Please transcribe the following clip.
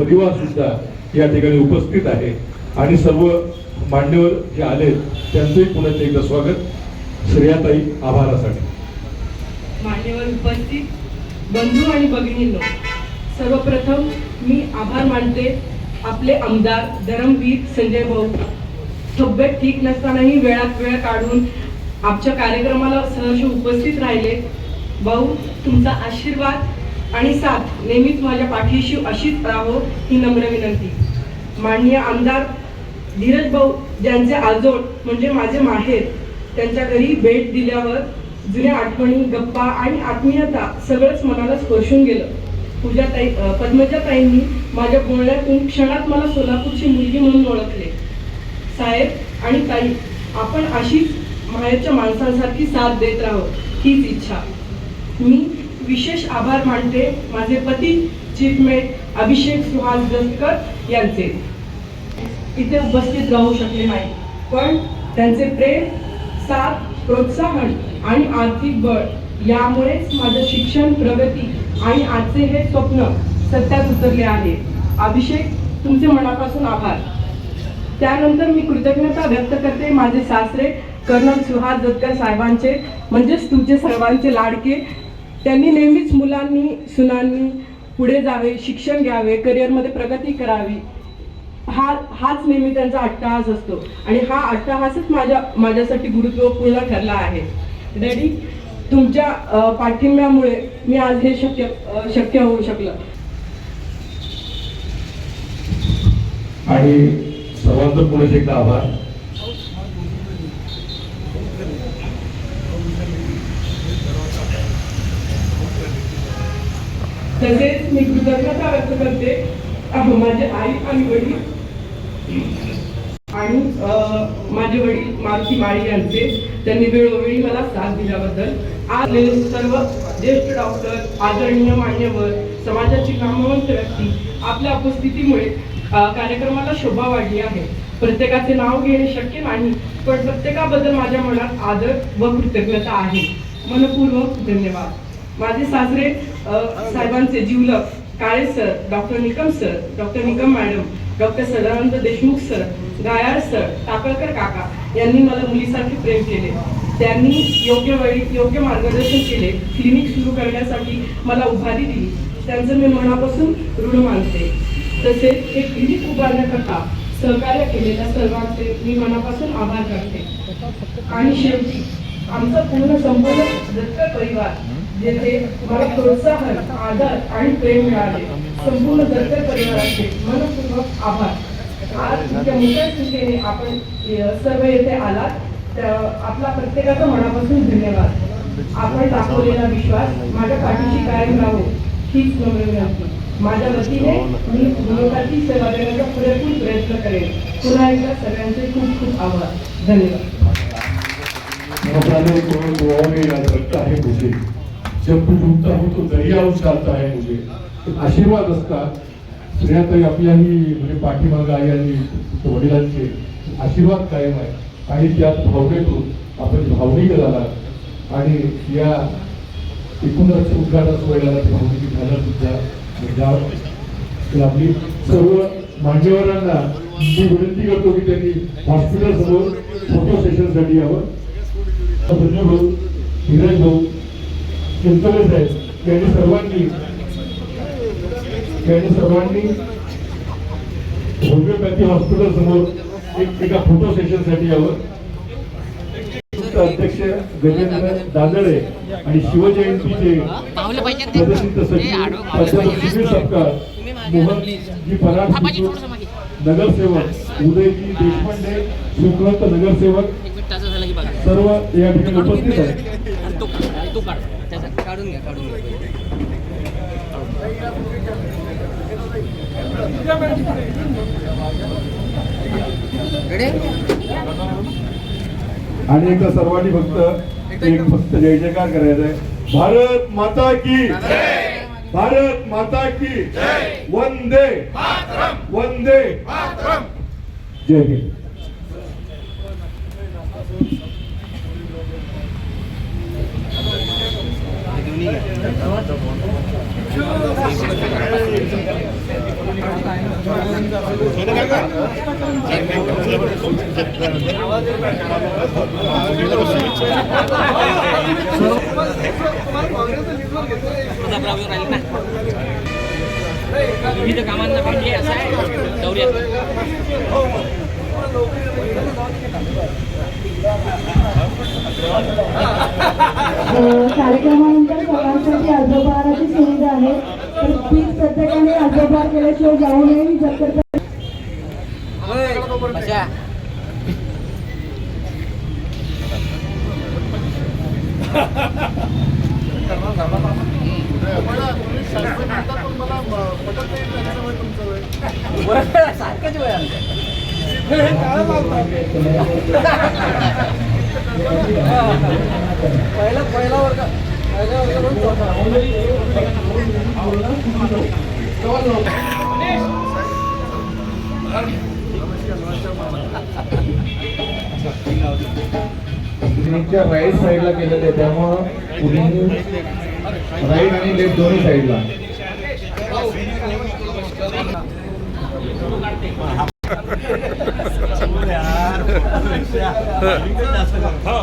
परिवार सुद्धा या ठिकाणी उपस्थित आहे आणि सर्व मान्यवर जे आले त्यांचंही पुन्हा एकदा स्वागत. श्रेयाताई आभारासाठी. मान्यवर उपस्थित बंधू आणि भगिनींनो, सर्वप्रथम मी आभार मानते आपले आमदार धर्मवीर संजय भाऊ. तब्येत ठीक नसतानाही वेळात वेळ काढून आमच्या कार्यक्रमाला सहर्ष उपस्थित राहिले. भाऊ, तुमचा आशीर्वाद आणि साथ नेहमीच माझ्या पाठीशी अशीच राहो ही नम्र विनंती. माननीय आमदार धीरज भाऊ, ज्यांचे आजोळ म्हणजे माझे माहेर, त्यांच्या घरी भेट दिल्यावर जुन्या आठवणी, गप्पा आणि आत्मीयता सगळंच मनाला स्पर्शून गेलं. पद्मजाताईंनी माझ्या बोलण्यातून क्षणात मला सोलापूरची मुलगी म्हणून ओळखले. साहेब आणि ताई, आपण अशीच माहेरच्या माणसांसारखी साथ देत राहो हीच इच्छा. मी विशेष आभार मानते माझे पती चीफमेट अभिषेक सुहास दसकर यांचे. इथे उपस्थित राहू शकले नाही, पण त्यांचे प्रेम, साथ, प्रोत्साहन आणि आर्थिक बळ यामुळेच माझं शिक्षण, प्रगती आणि आजचे हे स्वप्न सत्यात उतरले आहे. अभिषेक, तुमचे मनापासून आभार. त्यानंतर मी कृतज्ञता व्यक्त करते माझे सासरे कर्नल सुहास दसकर साहेबांचे, म्हणजेच तुमचे सर्वांचे लाडके. त्यांनी नेहमीच मुलांनी, सुनांनी पुढे जावे, शिक्षण घ्यावे, करिअरमध्ये प्रगती करावी हाच नेहमी त्यांचा अट्टहास असतो आणि हा अट्टहासच माझ्यासाठी गुरुत्वपूर्ण ठरला आहे. डॅडी, तुमच्या पाठिंब्यामुळे मी आज हे शक्य होऊ शकलं. आणि सर्वांचं पुढे एकदा आभार. तसेच मी कृतज्ञता व्यक्त करते माझे आई आणि वडील आणि माझे वडील मारुती माळी यांचे, त्यांनी वेळोवेळी मला साथ दिल्याबद्दल. आज सर्व ज्येष्ठ डॉक्टर, आदरणीय मान्यवर, समाजाची नामवंत व्यक्ती आपल्या उपस्थितीमुळे कार्यक्रमाला शोभा वाढली आहे. प्रत्येकाचे नाव घेणे शक्य नाही, पण प्रत्येकाबद्दल माझ्या मनात आदर व कृतज्ञता आहे. मनपूर्वक धन्यवाद. माझे सासरे साहेबांचे जिवलग Kale sir, doctor Nikam sir, doctor Nikam madam, doctor Sadanand Deshmukh sir, Gayal sir, Takalkar काका यांनी मला मुलीसारखे प्रेम केले. त्यांनी योग्य वेळी योग्य मार्गदर्शन केले. क्लिनिक सुरू करण्यासाठी मला उभारी दिली. त्यांचं मी मनापासून ऋण मानते. तसेच हे क्लिनिक उभारण्याकरता सहकार्य केलेल्या सर्वांचे मी मनापासून आभार करते. आणि शेवटी आमचा संपूर्ण दत्तक परिवार, जेथे मला प्रोत्साहन, आदर आणि प्रेम मिळाले, संपूर्ण दत्तक परिवाराचे मनपूर्वक आभार. आज तुमच्या मोठ्या संख्येने आपण सर्व येथे आलात, आपला प्रत्येकाचा मनापासून धन्यवाद. आपण दाखवलेला विश्वास माझ्या पाठीशी कायम राहो हीच नम्र विनंती. माझ्या वतीने मी लोकांची सेवा देण्याचा पुरेपूर प्रयत्न करेन. पुन्हा एकदा सगळ्यांचे खूप खूप आभार. धन्यवाद. है मुझे जब तू डूबता हूँ तो दरिया उछालता है मुझे. आशीर्वाद असतात. स्त्रियाताई आपल्याही म्हणजे पाठीमागं आई आणि वडिलांचे आशीर्वाद कायम आहे आणि त्यात भावनेतून आपण भावनिक झाला आणि या एकूणच उद्घाटन सोहळ्याला भावनिक झालं सुद्धा. आपली सर्व मान्यवरांना मी विनंती करतो की त्यांनी हॉस्पिटल समोर फोटो सेशनसाठी यावं. संजय भाऊ, धीरज भाऊ, चिंतले साहेब यांनी सर्वांनी होमिओपॅथी हॉस्पिटल समोर एका फोटो सेशनसाठी यावं. अध्यक्ष गजेंद्र दादळे आणि शिवजयंतीचे सदस्य सचिव शिबिर सपकाळ, मोहनजी पराड, नगरसेवक उदयजी देशपांडे, सुकृत नगरसेवक सर्व या ठिकाणी उपस्थित आहेत. आणि एकदा सर्वांनी फक्त जय जयकार करायचा आहे. भारत माता की, भारत माता की, वंदे वंदे, जय हिंद. विविध कामांना भेटी असं आहे दौऱ्यात. कार्यक्रमानंतर सर्वांसाठी अल्पोपहाराची सुविधा आहे, तर प्लीज प्रत्येकाने अल्पोपहार केल्याशिवाय जाऊ नये. जर अशा सारखंच वय पहिला वर्ग पिकनिकच्या राईट साईडला केलेलं आहे, त्यामुळं पुढे राईट आणि लेफ्ट दोन्ही साईडला. हा